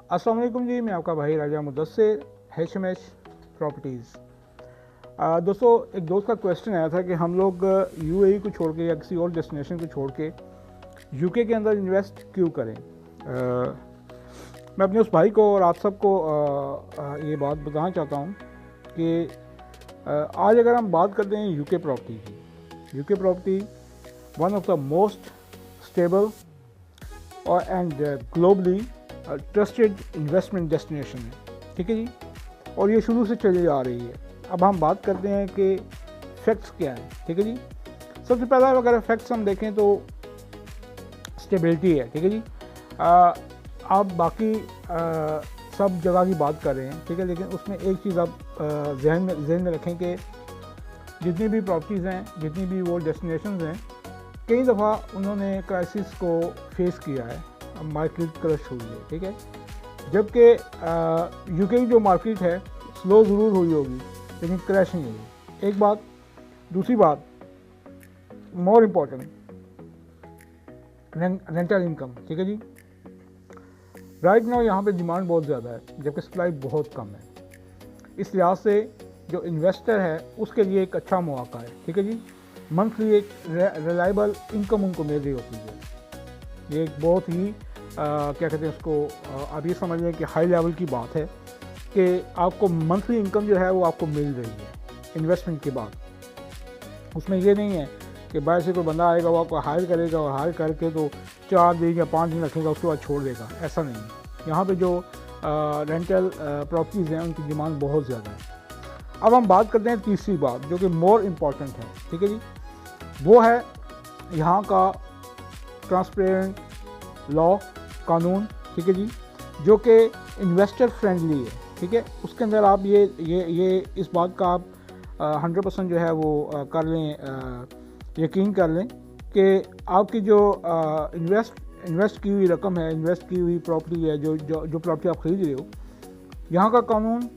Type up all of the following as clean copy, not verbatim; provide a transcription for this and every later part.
अस्सलाम वालेकुम जी, मैं आपका भाई राजा मुदस्सिर, HMH प्रॉपर्टीज़। दोस्तों, एक दोस्त का क्वेश्चन आया था कि हम लोग UAE को छोड़ के या किसी और डेस्टिनेशन को छोड़ के UK के अंदर इन्वेस्ट क्यों करें। मैं अपने उस भाई को और आप सबको ये बात बताना चाहता हूँ कि आज अगर हम बात करते हैं UK प्रॉपर्टी की, UK property one of the most stable और and globally trusted investment destination है, ठीक है जी। और ये शुरू से चली आ रही है। अब हम बात करते हैं कि फैक्ट्स क्या हैं, ठीक है जी। सबसे पहला अगर फैक्ट्स हम देखें तो स्टेबिलिटी है, ठीक है जी। आप बाकी सब जगह की बात कर रहे हैं, ठीक है, लेकिन उसमें एक चीज़ आप जहन में रखें कि जितनी भी प्रॉपर्टीज़ हैं, जितनी भी वो डेस्टिनेशंस हैं, कई दफ़ा उन्होंने क्राइसिस को फेस किया है, मार्केट क्रश हुई है, ठीक है। जबकि UK की जो मार्केट है स्लो ज़रूर हुई होगी लेकिन क्रैश नहीं हुई, एक बात। दूसरी बात, मोर इम्पॉर्टेंट, रेंटल इनकम, ठीक है जी। राइट नाउ यहाँ पे डिमांड बहुत ज़्यादा है जबकि सप्लाई बहुत कम है। इस लिहाज से जो इन्वेस्टर है उसके लिए एक अच्छा मौका है, ठीक है जी। मंथली एक रिलायबल इनकम उनको मिल रही होती है। ये एक बहुत ही क्या कहते हैं उसको, आप ये समझ लें कि हाई लेवल की बात है कि आपको मंथली इनकम जो है वो आपको मिल रही है इन्वेस्टमेंट के बाद। उसमें ये नहीं है कि बाहर से कोई बंदा आएगा वो आपको हायर करेगा और हायर करके तो 4 दिन या 5 दिन रखेगा, उसके बाद छोड़ देगा, ऐसा नहीं है। यहाँ पे जो रेंटल प्रॉपर्टीज़ हैं उनकी डिमांड बहुत ज़्यादा है। अब हम बात करते हैं तीसरी बात जो कि मोर इम्पॉर्टेंट है, ठीक है जी। वो है यहाँ का ट्रांसपेरेंट लॉ, कानून, ठीक है जी, जो कि इन्वेस्टर फ्रेंडली है, ठीक है। उसके अंदर आप ये इस बात का आप 100% जो है वो कर लें, यकीन कर लें कि आपकी जो इन्वेस्ट की हुई रकम है, इन्वेस्ट की हुई प्रॉपर्टी है, जो प्रॉपर्टी आप ख़रीद रहे हो, यहाँ का कानून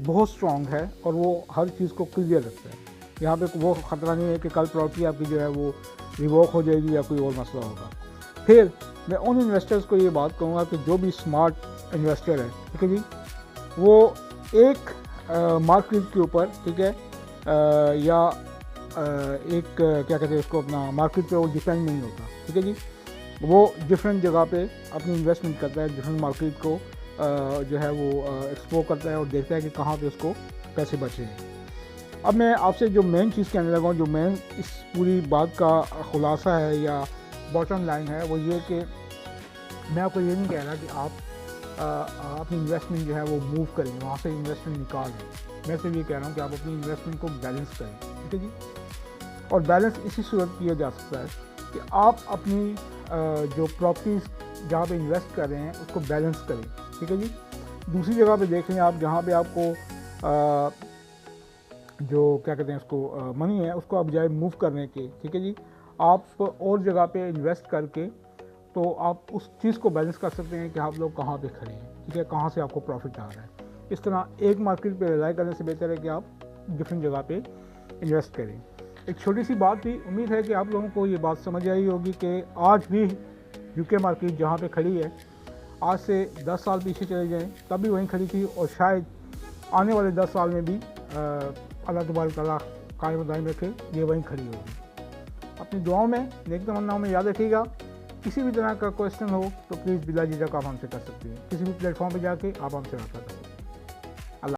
बहुत स्ट्रॉन्ग है और वो हर चीज़ को क्लियर रखता है। यहाँ पे वो ख़तरा नहीं है कि कल प्रॉपर्टी आपकी जो है वो रिवोक हो जाएगी या कोई और मसला होगा। फिर मैं उन इन्वेस्टर्स को ये बात कहूँगा कि जो भी स्मार्ट इन्वेस्टर है, ठीक है जी, वो एक मार्केट के ऊपर, ठीक है, या एक क्या कहते हैं उसको, अपना मार्केट पे वो डिपेंड नहीं होता, ठीक है जी। वो डिफरेंट जगह पे अपनी इन्वेस्टमेंट करता है, डिफरेंट मार्केट को जो है वो एक्सप्लोर करता है और देखता है कि कहाँ पे उसको पैसे बचे हैं। अब मैं आपसे जो मेन चीज़ कहने लगा हूँ, जो मेन इस पूरी बात का खुलासा है या बॉटम लाइन है, वो ये कि मैं आपको ये नहीं कह रहा कि आप अपनी इन्वेस्टमेंट जो है वो मूव करें, वहाँ से इन्वेस्टमेंट निकाल लें। मैं सिर्फ ये कह रहा हूँ कि आप अपनी इन्वेस्टमेंट को बैलेंस करें, ठीक है जी। और बैलेंस इसी सूरत किया जा सकता है कि आप अपनी जो प्रॉपर्टीज़ जहाँ पे इन्वेस्ट कर रहे हैं उसको बैलेंस करें, ठीक है जी। दूसरी जगह पे देख लें आप, जहाँ पे आपको जो क्या कहते हैं उसको मनी है उसको आप बजाय मूव करने के, ठीक है जी, आप और जगह पे इन्वेस्ट करके तो आप उस चीज़ को बैलेंस कर सकते हैं कि आप लोग कहाँ पे खड़े हैं, ठीक है, कहाँ से आपको प्रॉफिट आ रहा है। इस तरह एक मार्केट पे रिलाई करने से बेहतर है कि आप डिफरेंट जगह पे इन्वेस्ट करें। एक छोटी सी बात थी, उम्मीद है कि आप लोगों को ये बात समझ आई होगी कि आज भी UK मार्केट जहाँ पे खड़ी है, आज से 10 साल पीछे चले जाएँ तब भी वहीं खड़ी थी और शायद आने वाले 10 साल में भी अल्लाह तबारक तआला कायम दायम रखे ये वहीं खड़ी होगी। अपनी दुआओं में, नेक तमन्नाओं में याद रखिएगा। किसी भी तरह का क्वेश्चन हो तो प्लीज़ बिला झिझक आप हमसे कर सकते हैं, किसी भी प्लेटफॉर्म पर जाके आप हमसे रब्ता करें।